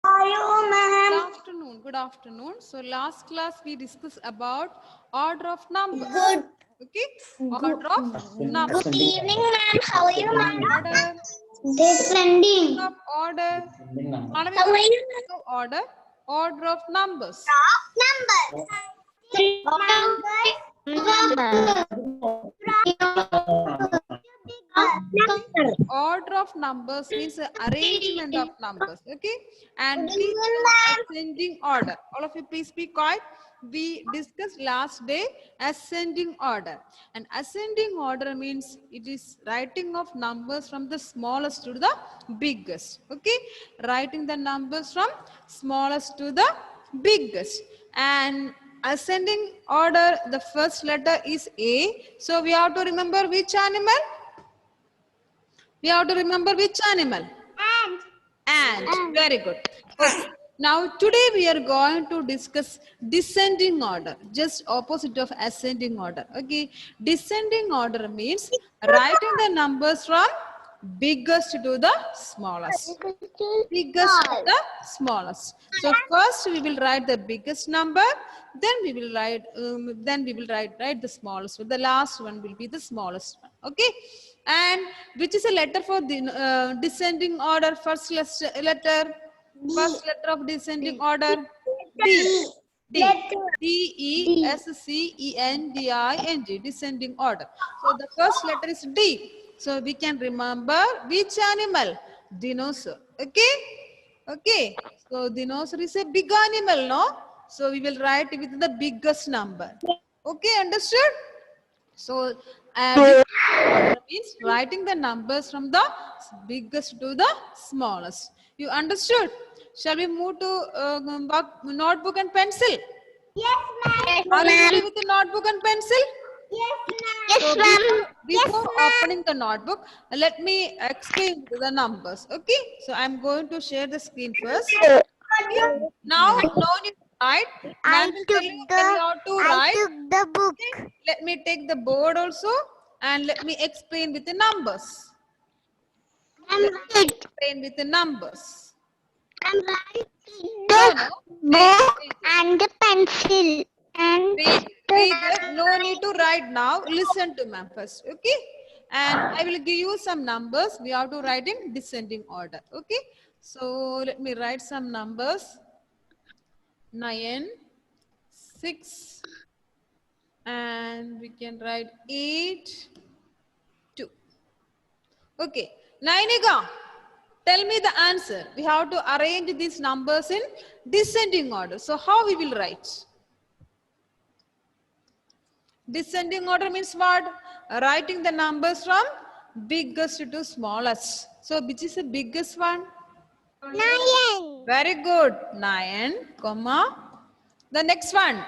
are you, ma'am? Good afternoon. Good afternoon. So last class we discussed about order of numbers. Good. Okay. Order of numbers. Good evening, ma'am. How are you, ma'am? Order. Descending. Of order. How are you, ma'am? Order. Order of numbers. Numbers. Order of numbers means arrangement of numbers. Okay. And we have ascending order. All of you please be quiet. We discussed last day ascending order. And ascending order means it is writing of numbers from the smallest to the biggest. Okay. Writing the numbers from smallest to the biggest. And ascending order, the first letter is A. So we have to remember which animal? We have to remember which animal? Ant. Very good. Okay. Now today we are going to discuss descending order, just opposite of ascending order. Okay. Descending order means writing the numbers from biggest to the smallest. Biggest to the smallest. So first we will write the biggest number, then we will write write the smallest one. The last one will be the smallest one. Okay. And which is a letter for the descending order? First letter of descending order. D. D-E-S-C-E-N-D-I-N-G. Descending order. So the first letter is D. So we can remember which animal? Dinosaur. Okay. Okay. So dinosaur is a big animal, no? So we will write with the biggest number. Okay, understood? So which order means writing the numbers from the biggest to the smallest. You understood? Shall we move to notebook and pencil? Yes, ma'am. Are you ready with the notebook and pencil? Yes, ma'am. Before opening the notebook, let me explain the numbers. Okay, so I'm going to share the screen first. Okay. Now, no need to write. I Ma'am will tell you when you have to write. took the book. Okay. Let me take the board also and let me explain with the numbers. I'm Explain with the numbers. writing No, the no. book and the pencil and Reader, no need to write now. Listen to ma'am first. Okay. And I will give you some numbers. We have to write in descending order. Okay. So let me write some numbers. 9, 6, and we can write 8, 2. Okay. Nainika, tell me the answer. We have to arrange these numbers in descending order. So how we will write? Descending order means what? Writing the numbers from biggest to smallest. So which is the biggest one? 9, Very good. 9, comma. The next one.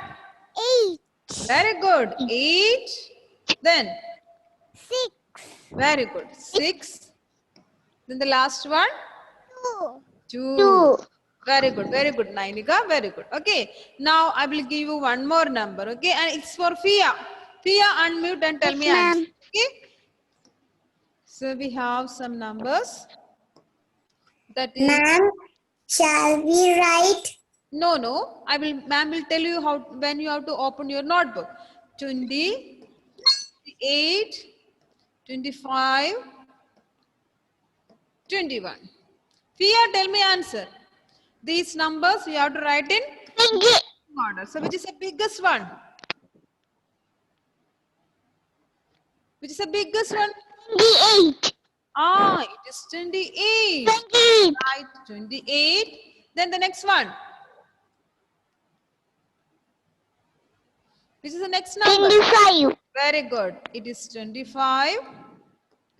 8, Very good. 8. Then. 6, Very good. 6. Then the last one. 2, 2. Very good. Very good, Nainika. Very good. Okay. Now I will give you one more number. Okay. And it's for Fia. Fia, unmute and tell Yes, me ma'am. answer. Okay. So we have some numbers. That is. Ma'am, shall we write? No. Ma'am will tell you how when you have to open your notebook. 20, 28, 25, 21. Fia, tell me answer. These numbers you have to write in 20, order. So which is the biggest one? Which is the biggest one? 28, It is 28. 28, Right, 28. Then the next one. Which is the next number? 25, Very good. It is 25.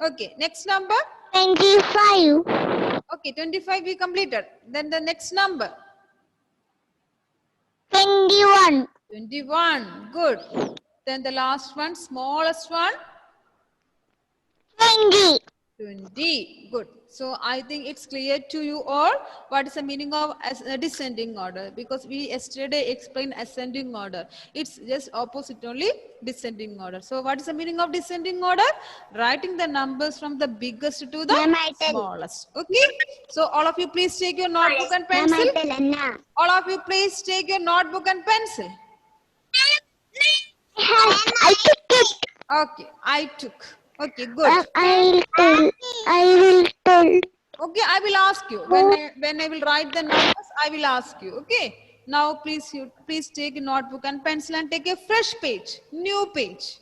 Okay, next number. 25, Okay, 25 we completed. Then the next number. 21, 21. Good. Then the last one, smallest one. 20, 20. Good. So I think it's clear to you all what is the meaning of descending order, because we yesterday explained ascending order. It's just opposite only, descending order. So what is the meaning of descending order? Writing the numbers from the biggest to the Ma'am, I tell. smallest. Okay. So all of you please take your notebook and Ma'am, pencil. I tell Anna. All of you please take your notebook and pencil. I took it. Okay. I took. Okay. Good. I will tell. Okay, I will ask you when I will write the numbers. I will ask you. Okay. Now, please take a notebook and pencil and take a fresh page, new page.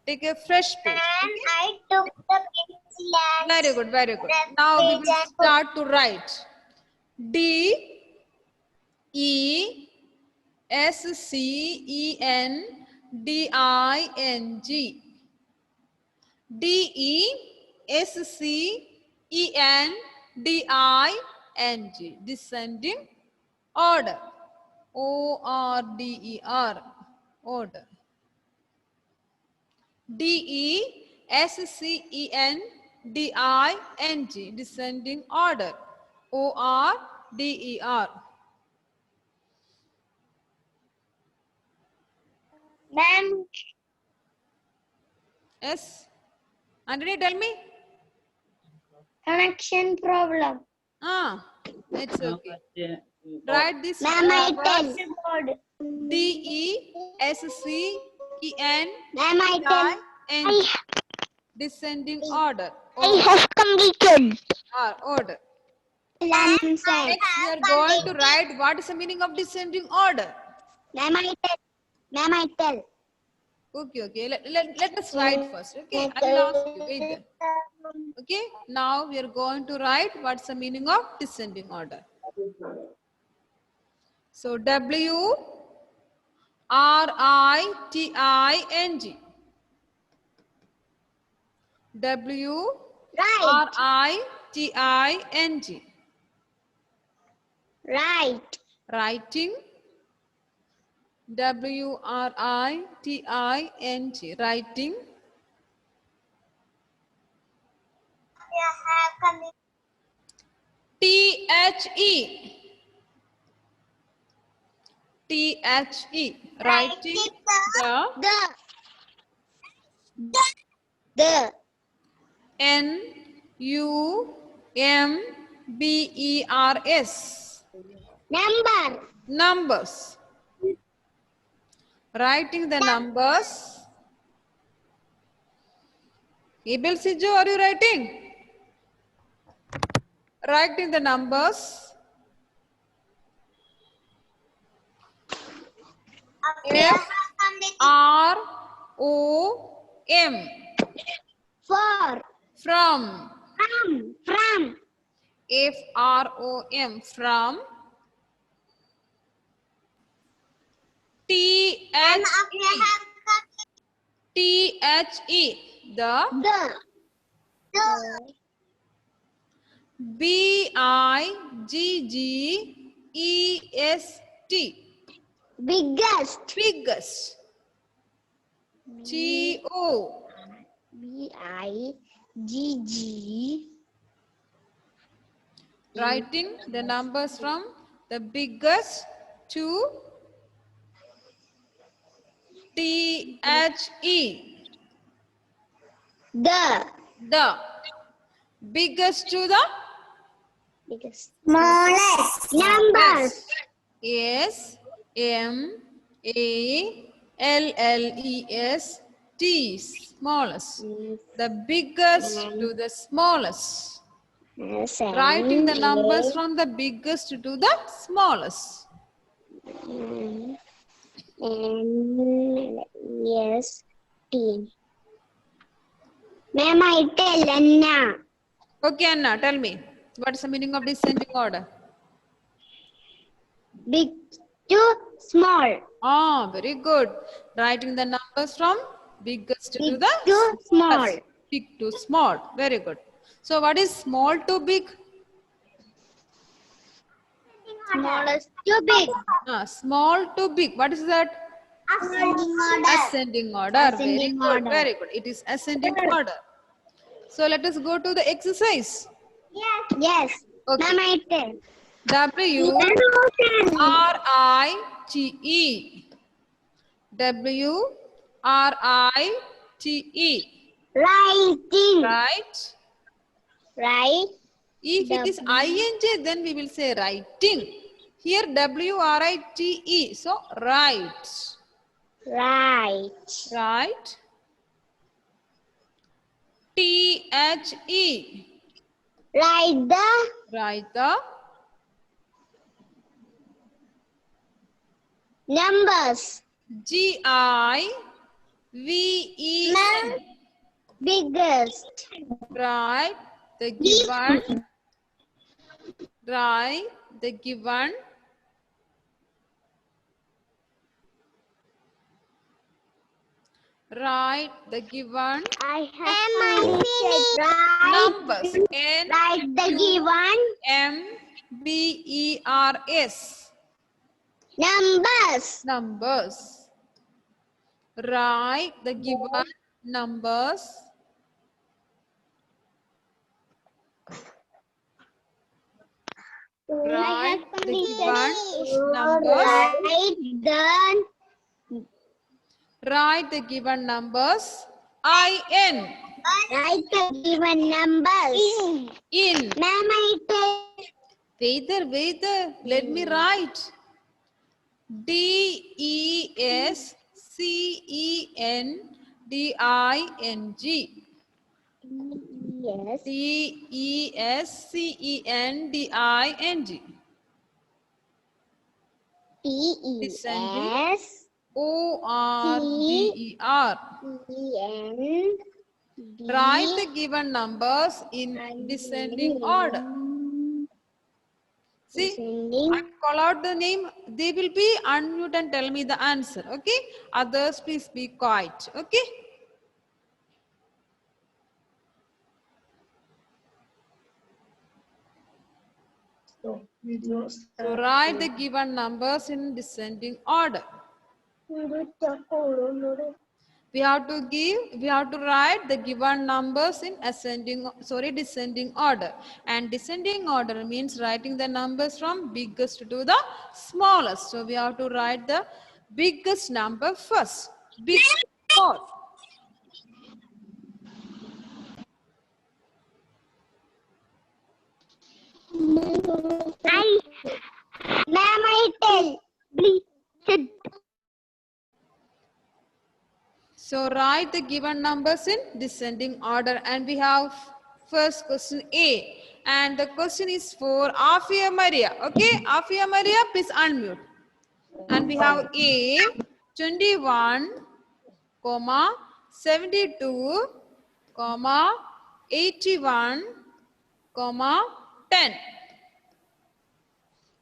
Take a fresh page. Okay? I took the pencil and Very good, very good. Now we will start to write. D E S C E N D I N G. D E S C E N D I N G. Descending order. O R D E R. Order. D E S C E N D I N G. Descending order. O R D E R. Ma'am, Yes. Anthony, tell me. connection problem. It's okay. Write this Ma'am, I words. tell. D E S C E N Ma'am, I D I tell. N G. Descending order. I have completed. Order. Next, Next, we are going to write what is the meaning of descending order. Ma'am, I tell. Ma'am, I tell. Okay. Let us write first. Okay, I will ask you. Wait there. Okay, now we are going to write what's the meaning of descending order. So W R I T I N G. W Right. R I T I N G. Right. Writing. W R I T I N G. Writing. T H E. T H E. Writing The. N U M B E R S. Number. Numbers. Writing the numbers. Abel Sijo, are you writing? Writing the numbers. F R O M. For. From. From. F R O M. From. T H E. T H E. The. B I G G E S T. Biggest. Biggest. G O. BIGG. Writing the numbers from the biggest to T H E. The. Biggest to the Smallest. Numbers. S M A L L E S T. Smallest. The biggest to the smallest. Writing the numbers from the biggest to the smallest. Yes. T. Ma'am, I tell Anna. Okay, Anna, tell me. What is the meaning of descending order? Big to small. Very good. Writing the numbers from biggest to Big the to small. Big to small. Very good. So what is small to big? Smallest to big. Small to big. What is that? Ascending order. Ascending Very good. order. Very good. It is ascending order. So let us go to the exercise. Yes. Okay. Ma'am, I tell. W-R-I-T-E. W-R-I-T-E. Writing. Right? Right. If it is ing, then we will say writing. Here W-R-I-T-E. So write. Right. Right? T-H-E. Write the Write the numbers. G-I-V-E-N. Biggest. Write the given. Write the given. Write the given I have finished. Right. numbers. N Write the given M-B-E-R-S. numbers. Numbers. Write the given numbers. Write the given numbers. Write the given numbers. I-N. Write the given numbers. In. Ma'am, I tell. Wait there. Let me write. D-E-S-C-E-N-D-I-N-G. Yes. D-E-S-C-E-N-D-I-N-G. Descending. T-E-S. O-R-D-E-R. E-N. Write the given numbers in descending order. See, I call out the name. They will be unmute and tell me the answer. Okay. Others, please be quiet. Okay. So write the given numbers in descending order. We have to write the given numbers in descending order. And descending order means writing the numbers from biggest to the smallest. So we have to write the biggest number first. Big 4. Ma'am, I tell. Please. So write the given numbers in descending order, and we have first question A, and the question is for Afia Maria. Okay, Afia Maria, please unmute. And we have A 21, 72, 81, 10.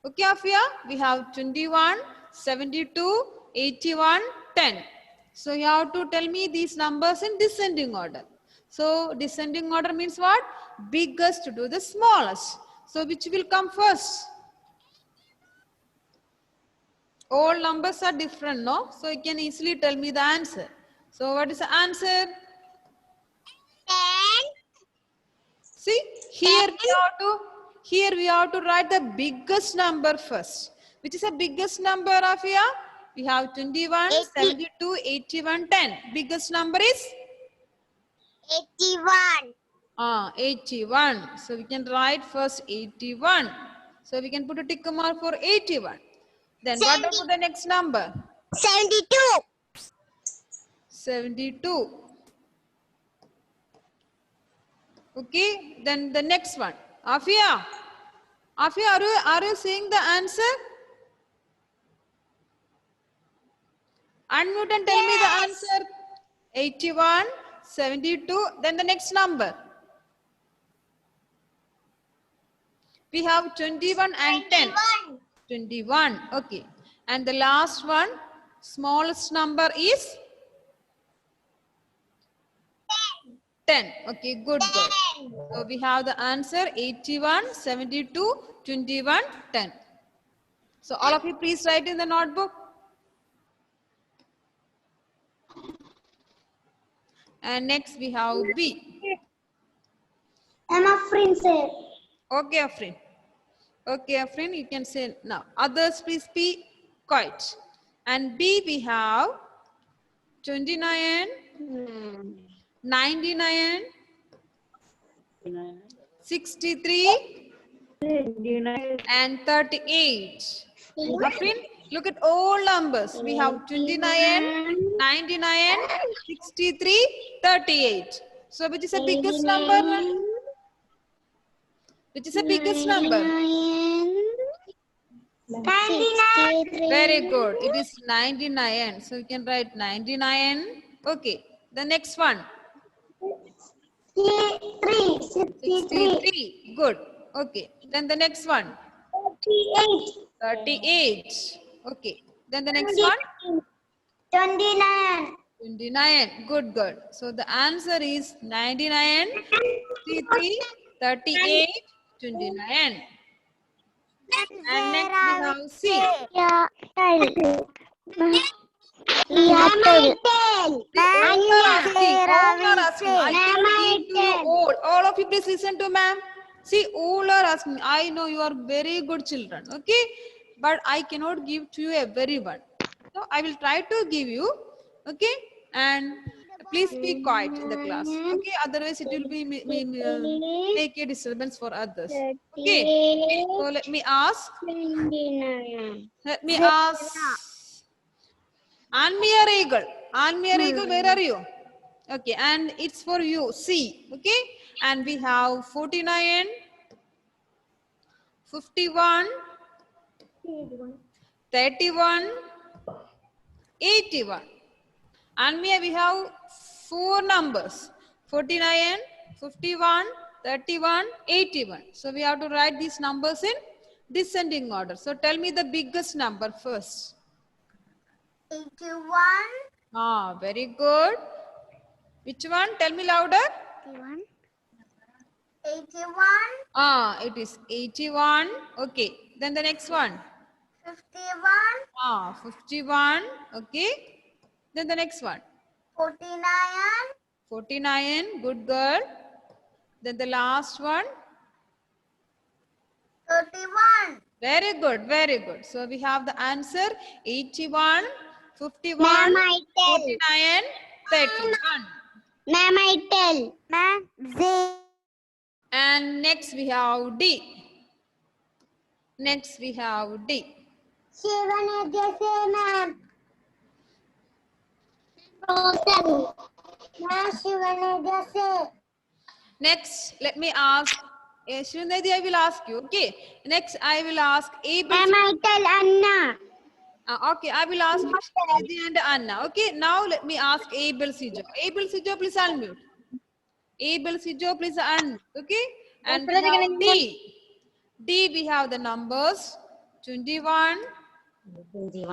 Okay, Afia, we have 21, 72, 81, 10. So you have to tell me these numbers in descending order. So descending order means what? Biggest to the smallest. So which will come first? All numbers are different, no? So you can easily tell me the answer. So what is the answer? 10. See, here we have to write the biggest number first. Which is the biggest number, Afia? We have 21, 72, 81, 10. Biggest number is? 81. 81. So we can write first 81. So we can put a tick mark for 81. Then what about the next number? 72. 72. Okay, then the next one. Afia, are you saying the answer? Unmute and tell me the answer. 81, 72, then the next number. We have 21 and 10. 21, okay. And the last one, smallest number is? 10. Okay, good. So we have the answer 81, 72, 21, 10. So all of you please write in the notebook. And next we have B. Afrin sir. Okay, Afrin. Okay, Afrin, you can say now. Others, please be quiet. And B, we have 29, 99, 63, and 38. Afrin, look at all numbers. We have 29, 99, 63, 38. So which is the biggest number? Which is the biggest number? 99. Very good. It is 99. So you can write 99. Okay. The next one. 63. Good. Okay. Then the next one. 38. Okay. Then the next one. 29. 29. Good, good. So the answer is 99, 63, 38, 29. And next we have C. Yeah, tell. Yeah, tell. All are asking. All are asking. I cannot give to you all. All of you please listen to ma'am. See, all are asking. I know you are very good children. Okay. But I cannot give to you everyone. So I will try to give you. Okay. And please be quiet in the class. Okay. Otherwise it will be make a disturbance for others. Okay. So let me ask. 29. Let me ask. Anmia Regal. Anmia Regal, where are you? Okay, and it's for you. C. Okay, and we have 49, 51, 31, 81. Anmia, we have 4 numbers: 49, 51, 31, 81. So we have to write these numbers in descending order. So tell me the biggest number first. 81. Ah, very good. Which one? Tell me louder. 81. 81. Ah, it is 81. Okay. Then the next one. 51. Ah, 51. Okay. Then the next one. 49. 49. Good girl. Then the last one. 31. Very good. Very good. So we have the answer 81, 51, Ma'am, I tell. 49, 31. Ma'am, I tell. Ma'am, Z. And next we have D. Next we have D. Shivan जैसे ma'am. Frozen. Ma'am, Shivan जैसे. Next, let me ask. Shrindadi, I will ask you. Okay. Next, I will ask Abel. Ma'am, I tell Anna. Okay, I will ask Shrindadi and Anna. Okay. Now let me ask Abel Sijo. Abel Sijo, please unmute. Abel Sijo, please unmute. Okay. And we have D. D, we have the numbers 21, 20,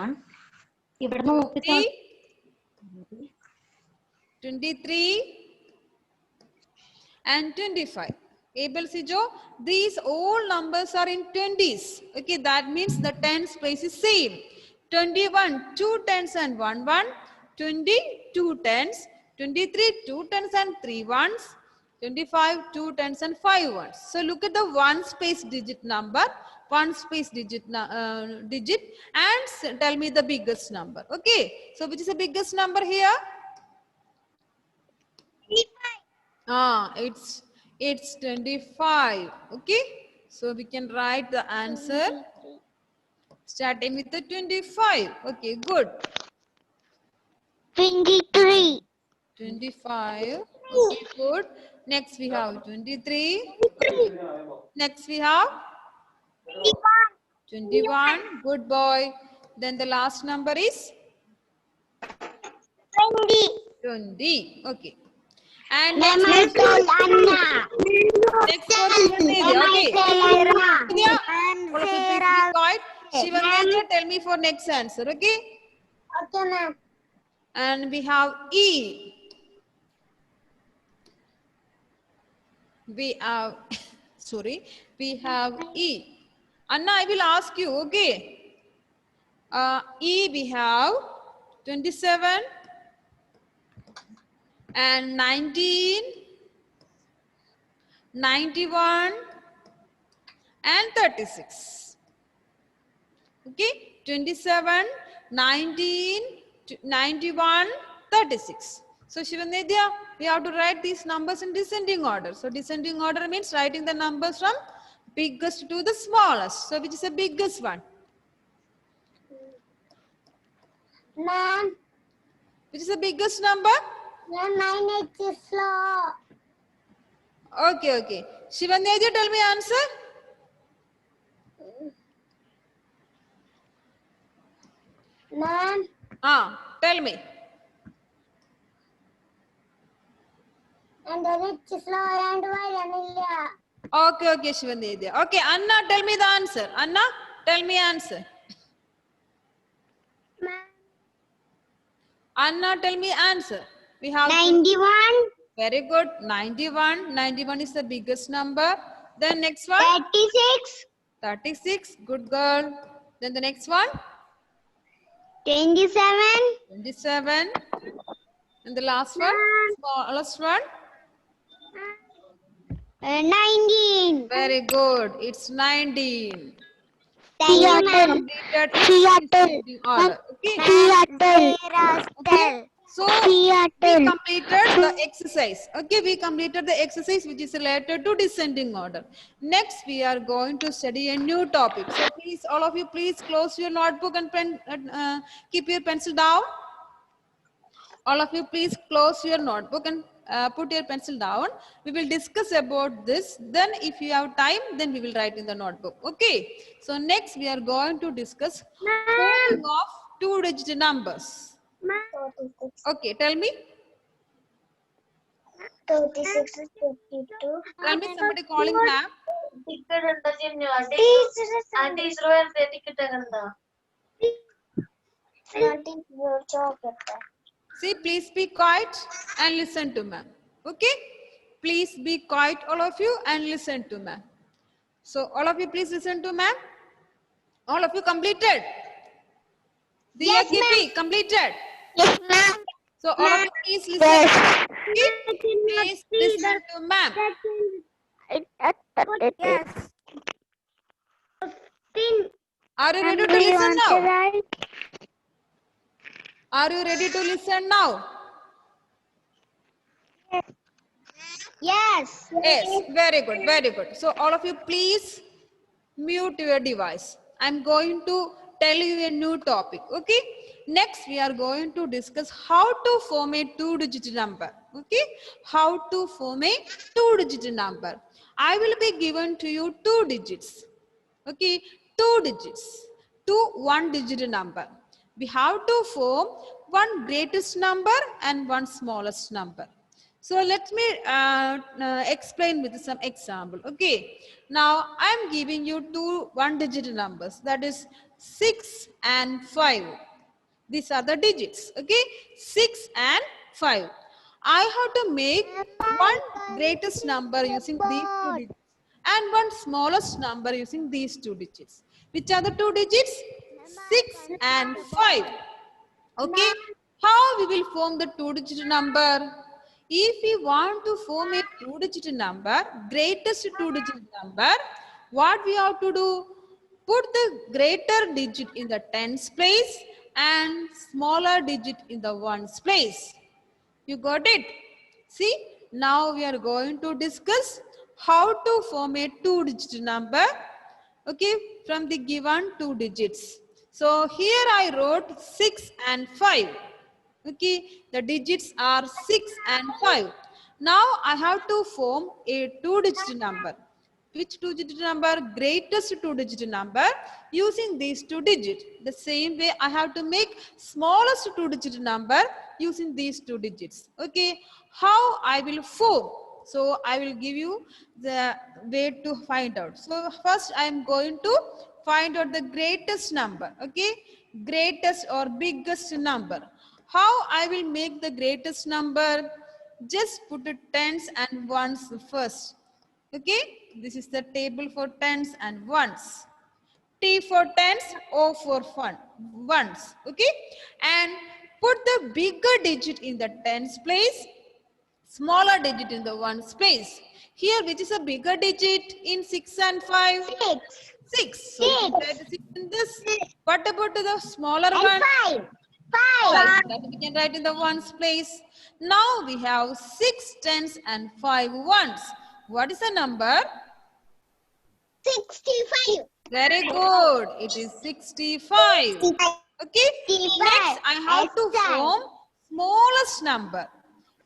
23, and 25. Abel Sijo, these all numbers are in 20s. Okay, that means the tens place is same. 21, 2 tens and 1 1. 20, 2 tens. 23, 2 tens and 3 ones. 25, 2 tens and 5 ones. So look at the one space digit number, one space digit, and tell me the biggest number. Okay, so which is the biggest number here? It's 25. Okay, so we can write the answer starting with the 25. Okay, good. 23. 25. Okay, good. Next we have 23. Next we have 21. Good boy. Then the last number is 20. 20. Okay. And Ma'am, next, I tell Anna. next for Shivanidya. Okay. Shivanidya, And all of you please be quiet. Shivanidya, tell me for next answer. Okay. Okay, ma'am. And we have E. We have, sorry, we have E. Anna, I will ask you, okay. E, we have 27 and 19, 91 and 36. Okay, 27, 19, 91, 36. So Shivanidya, we have to write these numbers in descending order. So descending order means writing the numbers from biggest to the smallest. So which is the biggest one? Ma'am, Which is the biggest number? ma'am, my neck is slow. Okay, okay. Shivanidya, tell me answer. Ma'am, Tell me. and the neck is slow and wide. Okay, okay, Shivanidya. Okay, Anna, tell me the answer. Anna, tell me answer. Ma'am, Anna, tell me answer. We have 91, very good. 91. 91 is the biggest number. Then next one. 36, 36. Good girl. Then the next one. 27, 27. And the last one. Smallest one. 19. Very good. It's 19. Seattle. Completed in descending order. Okay. Okay. So we completed the exercise. Okay, we completed the exercise which is related to descending order. Next, we are going to study a new topic. So please, all of you, please close your notebook and pen, keep your pencil down. All of you, please close your notebook and put your pencil down. We will discuss about this. Then if you have time, then we will write in the notebook. Okay. So next, we are going to discuss forming of two-digit numbers. Okay, tell me. 36, 52. Tell me somebody calling ma'am. See, please be quiet and listen to ma'am. Okay? Please be quiet, all of you, and listen to ma'am. So, all of you, please listen to ma'am. All of you completed? Yes, DRKP completed? Yes, ma'am. So, all of you, please listen. Okay? Please listen to ma'am. Yes. Are you ready to listen now? Are you ready to listen now? Yes. Yes, very good, very good. So all of you please mute your device. I'm going to tell you a new topic, okay? Next, we are going to discuss how to form a two-digit number, okay? How to form a two-digit number. I will be given to you two digits, okay? Two digits, two one-digit number. We have to form one greatest number and one smallest number. So let me explain with some example. Okay. Now I am giving you two one-digit numbers. That is 6 and 5. These are the digits. Okay. 6 and 5. I have to make one greatest number using these two digits and one smallest number using these two digits. Which are the two digits? 6 and 5. Okay. How we will form the two-digit number? If we want to form a two-digit number, greatest two-digit number, what we have to do? Put the greater digit in the tens place and smaller digit in the ones place. You got it? See, now we are going to discuss how to form a two-digit number, okay, from the given two digits. So here I wrote 6 and 5. Okay, the digits are 6 and 5. Now I have to form a two-digit number. Which two-digit number? Greatest two-digit number using these two digits. The same way I have to make smallest two-digit number using these two digits. Okay, how I will form? So I will give you the way to find out. So first I am going to find out the greatest number. Okay, greatest or biggest number. How I will make the greatest number? Just put the tens and ones first. Okay, this is the table for tens and ones. T for tens, O for ones. Okay, and put the bigger digit in the tens place smaller digit in the ones place. Here, which is a bigger digit in 6 and 5? 6. 6. So we can write the 6 in this. What about the smaller And one? 5. 5. That we can write in the ones place. Now we have 6 tens and 5 ones. What is the number? 65. Very good. It is 65. Okay. 65. Next, I have to form smallest number.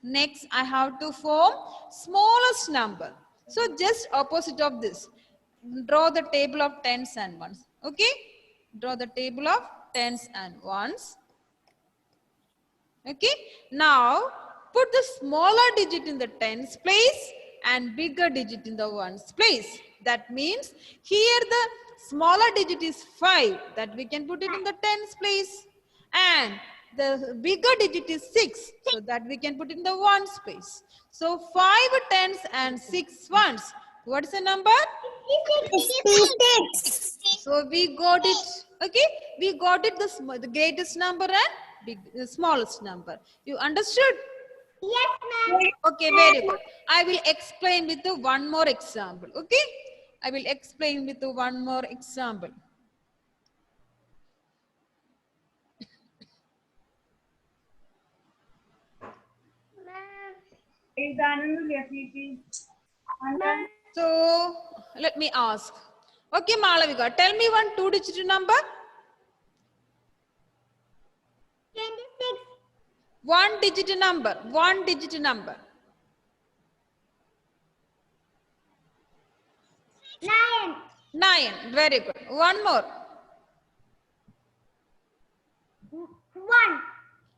Next, I have to form smallest number. So just opposite of this. Draw the table of tens and ones. Okay. Draw the table of tens and ones. Okay. Now, put the smaller digit in the tens place and bigger digit in the ones place. That means here the smaller digit is 5. That we can put it in the tens place. And the bigger digit is 6. So that we can put it in the ones place. So 5 tens and 6 ones. What is the number? 66. So we got it. Okay. We got it the greatest number and the smallest number. You understood? Yes, ma'am. Okay, very good. I will explain with the one more example. Okay. I will explain with the one more example. So let me ask. Okay, Malavika, tell me one two-digit number. 26. One digit number. One digit number. 9. 9. Very good. One more. 1.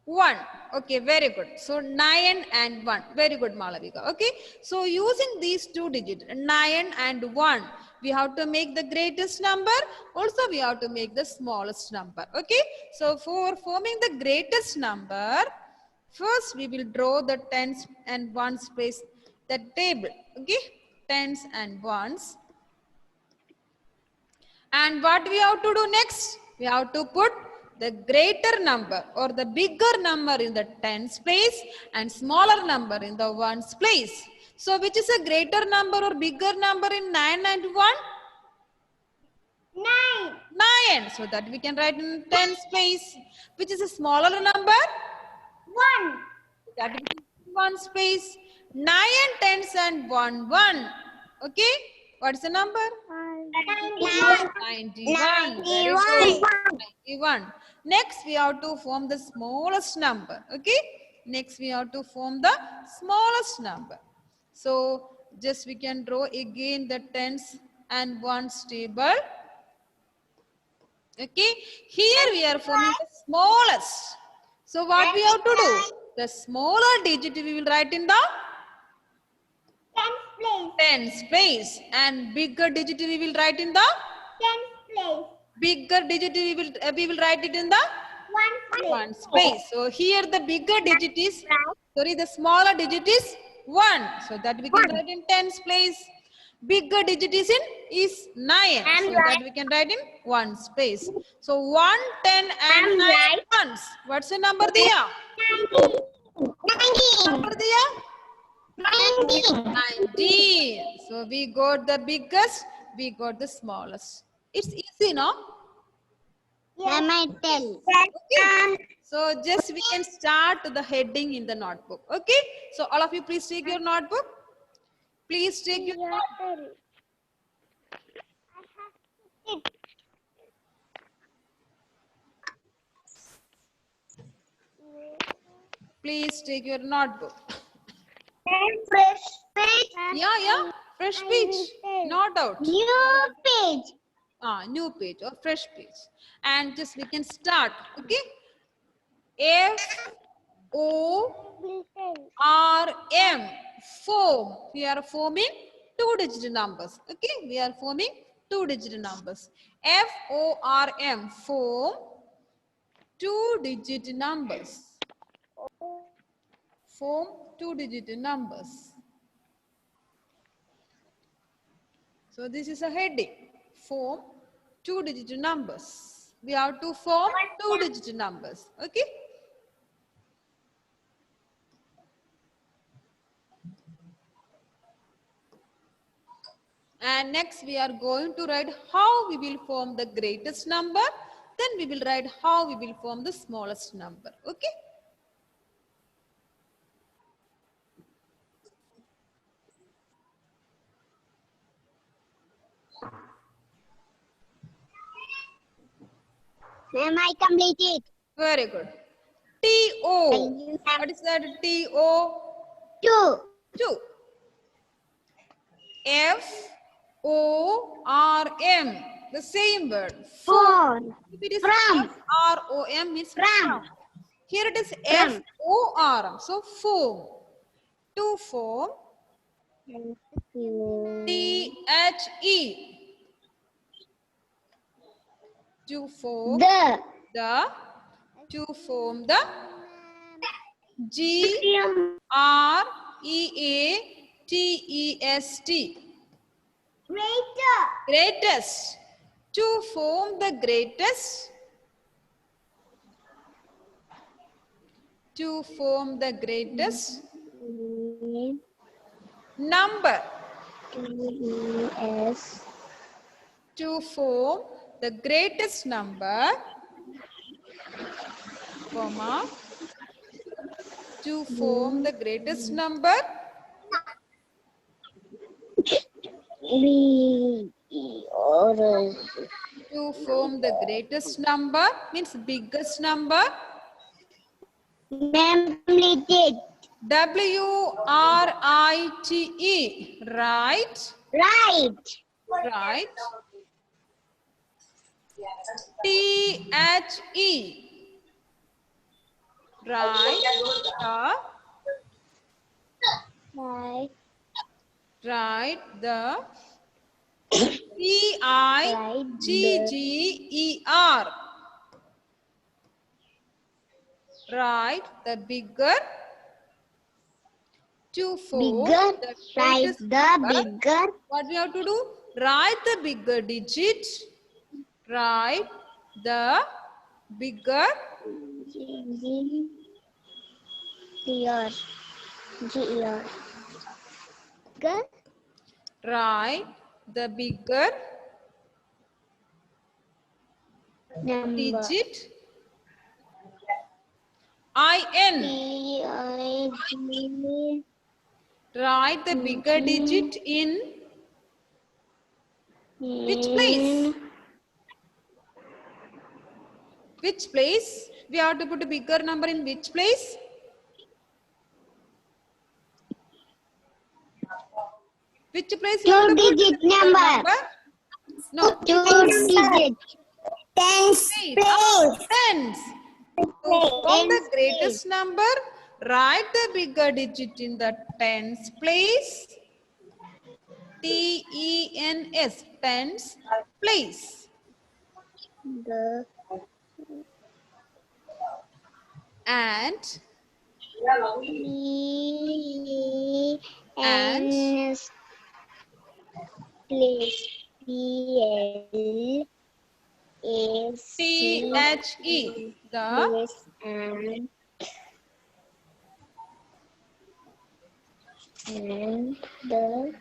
1. Okay, very good. So 9 and 1. Very good, Malavika. Okay. So using these two digits, 9 and 1, we have to make the greatest number. Also, we have to make the smallest number. Okay. So for forming the greatest number, first we will draw the tens and ones place, the table. Okay. Tens and ones. And what we have to do next? We have to put the greater number or the bigger number in the tens place and smaller number in the ones place. So which is a greater number or bigger number in 9 and 1? 9. 9. So that we can write in tens place. Which is a smaller number? 1. That we can put in ones place. 9 tens and 1, 1. Okay. What is the number? 91. 91. Very good. 91. Next, we have to form the smallest number. Okay. Next, we have to form the smallest number. So, just we can draw again the tens and ones table. Okay. Here we are forming the smallest. So, what we have to do? The smaller digit we will write in the 10th place. tens place. And bigger digit we will write in the 10th place. bigger digit we will write it in the 1 place. ones place. So here the bigger digit is, sorry, the smaller digit is 1. So that we can write in tens place. Bigger digit is 9. So that we can write in ones place. So 1, 10 and 9 ones. What's the number there? 19. Number there? 19. 19. So we got the biggest, we got the smallest. It's easy, no? Let me tell. Okay. So just we can start the heading in the notebook. Okay. So all of you please take your notebook. Please take your notebook. Please take your notebook. Fresh page. Yeah. Fresh page. No doubt. New page. New page or fresh page. And just we can start. Okay. FORM. Form. We are forming two-digit numbers. Okay. We are forming two-digit numbers. FORM. Form two-digit numbers. Form two-digit numbers. So this is a heading. Form two-digit numbers. We have to form two-digit numbers. Okay. And next we are going to write how we will form the greatest number. Then we will write how we will form the smallest number. Okay. Ma'am, I completed. Very good. T-O. Thank you, ma'am. What is that? T-O? 2. 2. F-O-R-M. The same word. Phone. If it is From. F-R-O-M means From. Here it is From. F-O-R-M. So foam. To foam. T-H-E. To foam. The. To form the G-R-E-A-T-E-S-T. Greatest. To form the greatest. To form the greatest number. T-E-S. To form the greatest number, comma, to form the greatest number, to form the greatest number means biggest number, Ma'am, completed. W-R-I-T-E, right? Right. Right. T-H-E, right? Right. Right. The P-I-G-G-E-R. Right. The bigger. To form Bigger. the Right. greatest The number, bigger. what we have to do? Write the bigger digit. Write the bigger G-E-R. G-E-R. Good. write the bigger Number. digit. I-N. T-I-G. Write the bigger digit in which place? Which place? We have to put a bigger number in which place? Which place you have to put the Two-digit bigger number. No. Two-digit. Tens place. Tens. To form the greatest number, write the bigger digit in the tens place. T-E-N-S. Tens place. The And P-E-N-S place. P-L-A-C T-H-E. The place and the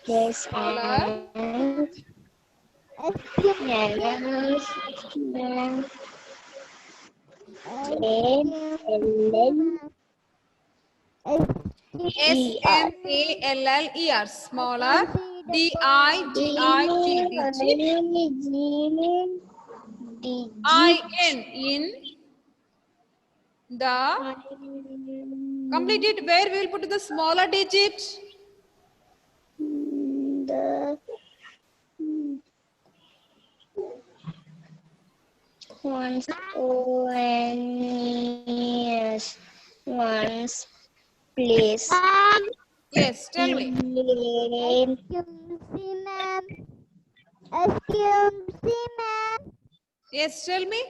place Smaller. and S-M-A-L-L-E-R. Smaller. D-I-G-I-T. Digit. I-N. In. The. Complete it. Where we will put the smaller digit? The ones O-N-E-S ones place. Yes, tell me. Excuse me, ma'am. Yes, tell me.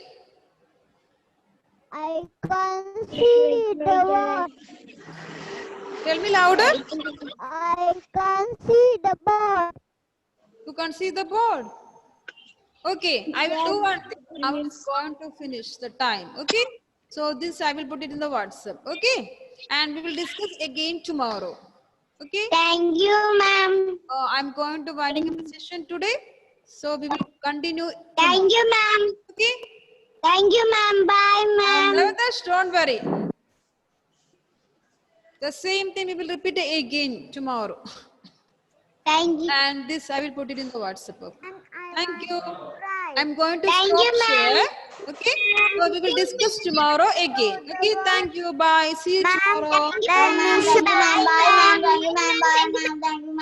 I can't see the word. Tell me louder. I can't see the board. You can't see the board. Okay, I will do one thing. I am going to finish the time. Okay. So this I will put it in the WhatsApp. Okay. And we will discuss again tomorrow. Okay. Thank you, ma'am. I'm going to winding up the session today. So we will continue tomorrow. Thank you, ma'am. Okay. Thank you, ma'am. Bye, ma'am. Nevertheless, don't worry. The same thing we will repeat again tomorrow. Thank you. And this I will put it in the WhatsApp. Thank you. Right. I'm going to Thank stop you, ma'am. share. Okay. So we will discuss tomorrow again. Okay. Thank you. Bye. See you tomorrow. Thank you, ma'am. Bye, ma'am. Thank you, ma'am. Bye, ma'am. Thank you, ma'am.